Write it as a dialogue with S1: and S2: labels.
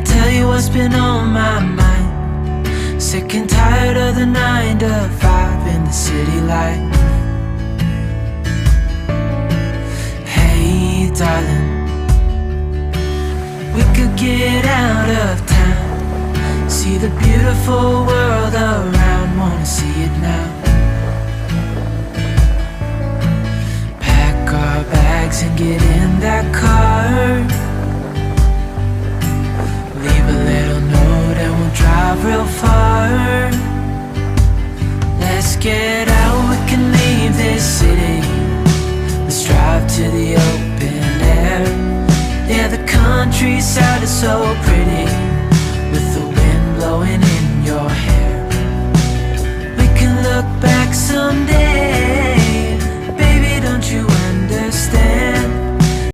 S1: tell you what's been on my mind. Sick and tired of the 9 to 5 in the city light. Hey darling, we could get out of town, see the beautiful world around, wanna see it now. Pack our bags and get in that car, leave a little note and we'll drive real far. Let's get out, we can leave this city. Let's drive to the open air. Yeah, the countryside is so pretty, with the wind blowing in your hair. We can look back someday